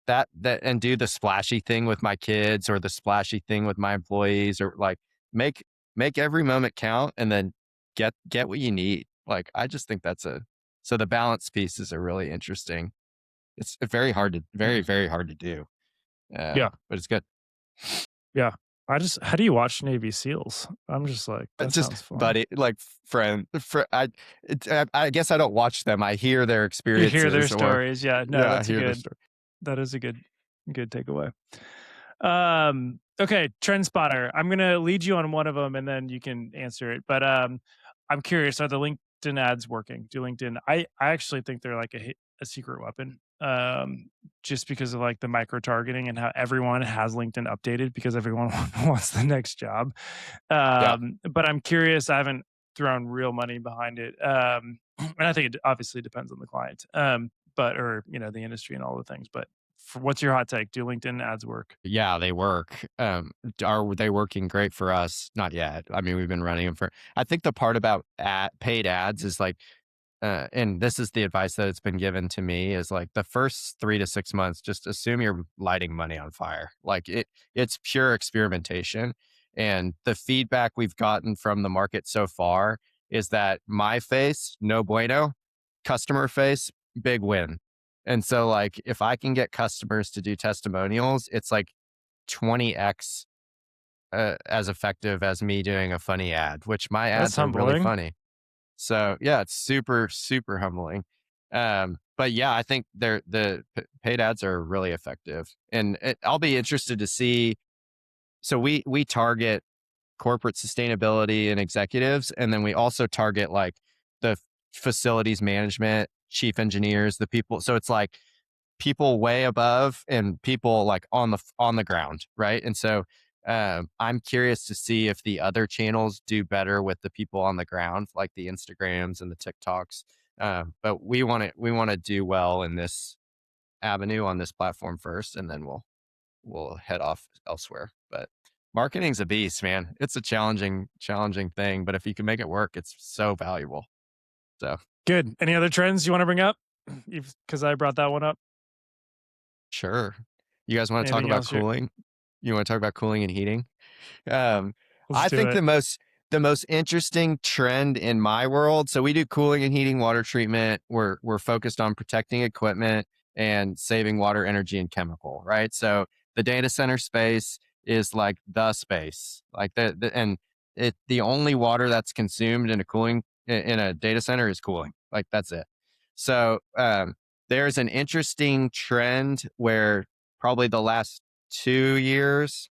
B: that and do the splashy thing with my kids or the splashy thing with my employees or like make make every moment count and then get what you need. Like, I just think so the balance pieces are really interesting. It's very hard to, very, very hard to do.
A: Yeah.
B: But it's good.
A: Yeah. How do you watch Navy SEALs? I'm just like, that
B: Just
A: sounds fun.
B: buddy, like I guess I don't watch them. I hear their
A: You hear their
B: experiences, or
A: stories. Yeah. No,
B: yeah, I
A: that's
B: hear their story.
A: that is a good takeaway. Okay, trend spotter. I'm gonna lead you on one of them, and then you can answer it. But I'm curious: are the LinkedIn ads working? Do LinkedIn? I actually think they're like a secret weapon. Just because of like the micro targeting and how everyone has LinkedIn updated because everyone wants the next job.
B: Yeah.
A: But I'm curious. I haven't thrown real money behind it. And I think it obviously depends on the client. But or the industry and all the things. But what's your hot take? Do LinkedIn ads work?
B: Yeah, they work. Are they working great for us? Not yet. I mean, we've been running them I think the part about paid ads is like, and this is the advice that it's been given to me, is like the first 3 to 6 months, just assume you're lighting money on fire. Like it's pure experimentation. And the feedback we've gotten from the market so far is that my face, no bueno, customer face, big win. And so like, if I can get customers to do testimonials, it's like 20x as effective as me doing a funny ad, which my
A: That's
B: ads are really
A: humbling.
B: funny. So yeah, it's super, super humbling. But yeah, I think paid ads are really effective, and I'll be interested to see. So we target corporate sustainability and executives, and then we also target like the facilities management, chief engineers, the people. So it's like people way above and people like on the ground, right? And so I'm curious to see if the other channels do better with the people on the ground, like the Instagrams and the TikToks. But we want to do well in this avenue on this platform first, and then we'll head off elsewhere. But marketing's a beast, man. It's a challenging thing, but if you can make it work, it's so valuable. So
A: Good. Any other trends you want to bring up? Because I brought that one up.
B: sure. You guys want to talk
A: Anything
B: about
A: else?
B: cooling? You want to talk about cooling and heating? Um,
A: Let's
B: I
A: do
B: think
A: it.
B: the most interesting trend in my world. So we do cooling and heating, water treatment. We're focused on protecting equipment and saving water, energy, and chemical. Right. So the data center space is like the space, like and the only water that's consumed in a data center is cooling. Like that's it. So there's an interesting trend where probably the last 2 years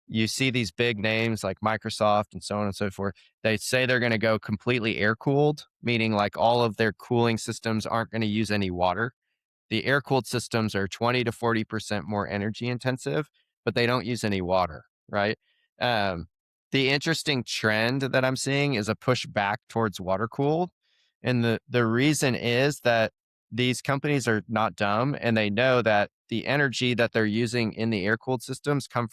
B: you see these big names like Microsoft and so on and so forth. They say they're going to go completely air cooled, meaning like all of their cooling systems aren't going to use any water. The air cooled systems are 20 to 40% more energy intensive, but they don't use any water, right? Um, the interesting trend that I'm seeing is a push back towards water cooled. And the reason is that these companies are not dumb, and they know that the energy that they're using in the air cooled systems comes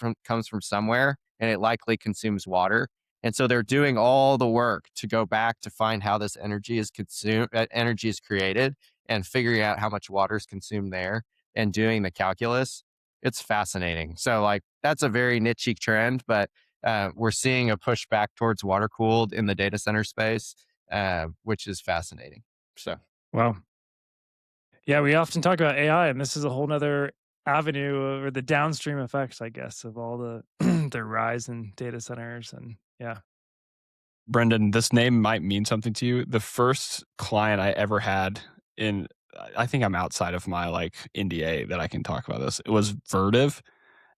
B: from somewhere, and it likely consumes water. And so they're doing all the work to go back to find how this energy is consumed, energy is created, and figuring out how much water is consumed there and doing the calculus. It's fascinating. So like that's a very niche trend, but we're seeing a push back towards water cooled in the data center space, which is fascinating. So
A: Wow. Yeah, we often talk about AI, and this is a whole nother avenue or the downstream effects, I guess, of all the the rise in data centers. And yeah.
C: Brendon, this name might mean something to you. The first client I ever had in, I think I'm outside of my like NDA that I can talk about this. It was Vertiv,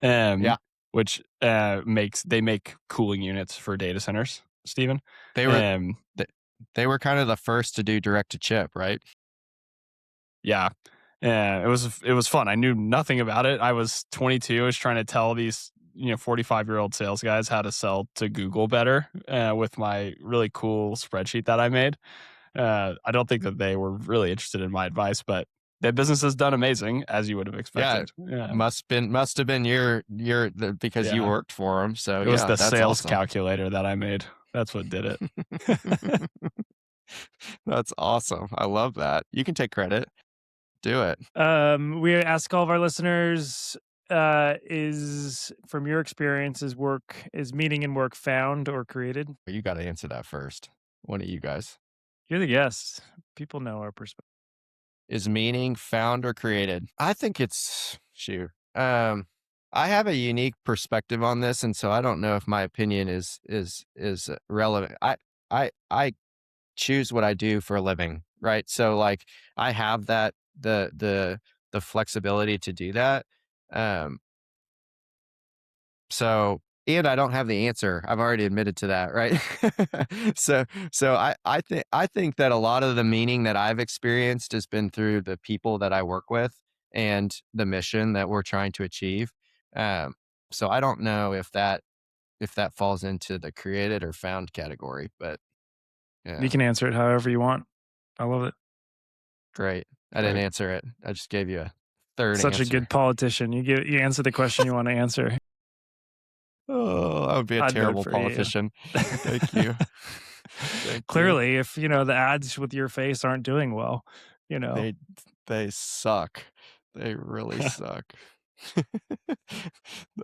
B: yeah,
C: which they make cooling units for data centers, Stephen.
B: they were
C: Um,
B: th- they were kind of the first to do direct to chip, right?
C: yeah, it was fun. I knew nothing about it. I was 22. I was trying to tell these 45-year-old sales guys how to sell to Google better with my really cool spreadsheet that I made. I don't think that they were really interested in my advice, but their business has done amazing, as you would have
B: Yeah,
C: expected. Yeah,
B: must have been because you
C: yeah.
B: worked for them. So
C: It was
B: yeah,
C: the
B: that's
C: sales
B: awesome.
C: calculator that I made. That's what did it.
B: That's awesome. I love that. You can take credit. Do it.
A: We ask all of our listeners is, from your experience, is meaning in work found or created?
B: You got to answer that first. One of you guys.
A: You're the guest. People know our perspective.
B: Is meaning found or created? I think it's I have a unique perspective on this, and so I don't know if my opinion is relevant. I choose what I do for a living, right? So like I have that the flexibility to do that. Um, so and I don't have the answer. I've already admitted to that, right? So I think that a lot of the meaning that I've experienced has been through the people that I work with and the mission that we're trying to achieve. Um, so I don't know if that falls into the created or found category, but yeah,
A: You can answer it however you want. I love it.
B: great. I didn't
A: Great.
B: answer it. I just gave you a third
A: Such
B: answer.
A: a good politician. You answer the question you want to answer.
B: Oh, I would be a
A: I'd vote
B: terrible
A: for you.
B: politician. Thank you. Thank you.
A: Clearly, if the ads with your face aren't doing well,
B: They suck. They really suck.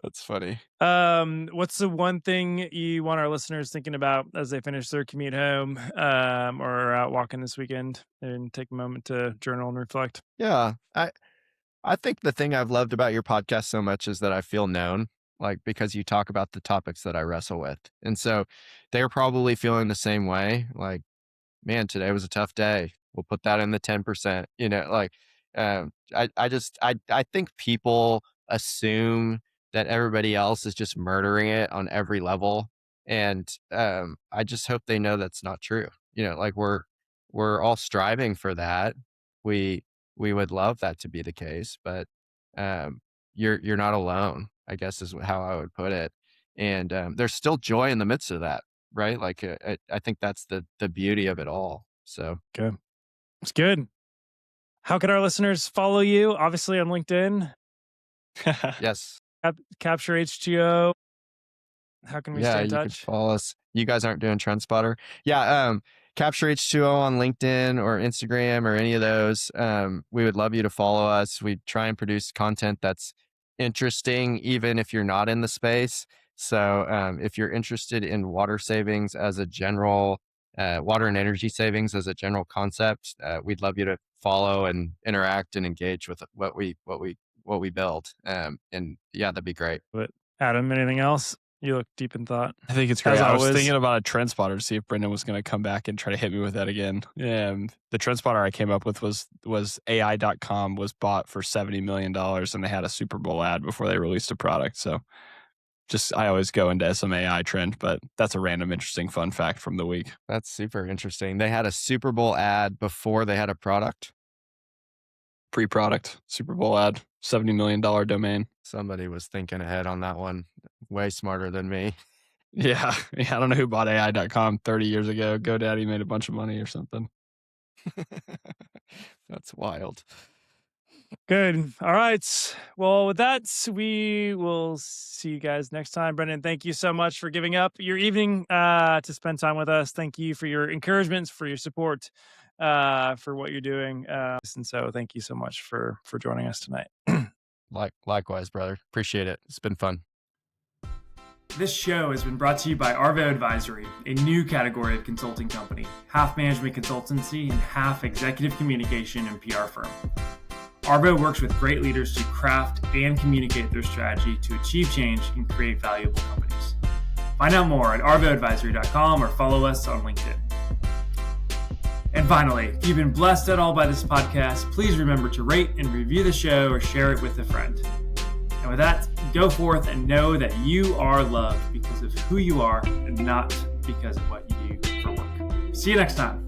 B: That's funny.
A: What's the one thing you want our listeners thinking about as they finish their commute home, or are out walking this weekend, and take a moment to journal and reflect?
B: Yeah. I think the thing I've loved about your podcast so much is that I feel known, like because you talk about the topics that I wrestle with. And so they're probably feeling the same way. Like, man, today was a tough day. We'll put that in the 10%, I think people assume that everybody else is just murdering it on every level. And, I just hope they know that's not true. Like we're all striving for that. We would love that to be the case, but, you're not alone, I guess is how I would put it. And, there's still joy in the midst of that, right? Like, I think that's the beauty of it all. So
A: Good. It's good. How can our listeners follow you? Obviously on LinkedIn,
B: yes,
A: Capture H2O. How can we stay in
B: you can
A: touch?
B: follow us. You guys aren't doing TrendSpotter. Yeah, Capture H2O on LinkedIn or Instagram or any of those. We would love you to follow us. We try and produce content that's interesting, even if you're not in the space. So if you're interested in water savings as a general, water and energy savings as a general concept, we'd love you to follow and interact and engage with what we build. And yeah, that'd be great.
A: But Adam, anything else? You look deep in thought.
C: I think it's great.
A: As
C: I was
A: always.
C: thinking about a trend spotter to see if Brendon was going to come back and try to hit me with that again. The trend spotter I came up with was AI.com was bought for $70 million and they had a Super Bowl ad before they released a product. So I always go into some AI trend, but that's a random interesting fun fact from the week.
B: That's super interesting. They had a Super Bowl ad before they had a product.
C: Pre-product Super Bowl ad, $70 million domain.
B: Somebody was thinking ahead on that one. Way smarter than me.
C: Yeah. I don't know who bought AI.com 30 years ago. GoDaddy made a bunch of money or something.
B: That's wild.
A: Good. All right. Well, with that, we will see you guys next time. Brendon, thank you so much for giving up your evening to spend time with us. Thank you for your encouragements, for your support, for what you're doing. And so thank you so much for joining us tonight.
B: Likewise, brother. Appreciate it. It's been fun.
A: This show has been brought to you by Arvo Advisory, a new category of consulting company, half management consultancy and half executive communication and PR firm. Arvo works with great leaders to craft and communicate their strategy to achieve change and create valuable companies. Find out more at arvoadvisory.com or follow us on LinkedIn. And finally, if you've been blessed at all by this podcast, please remember to rate and review the show or share it with a friend. And with that, go forth and know that you are loved because of who you are and not because of what you do for work. See you next time.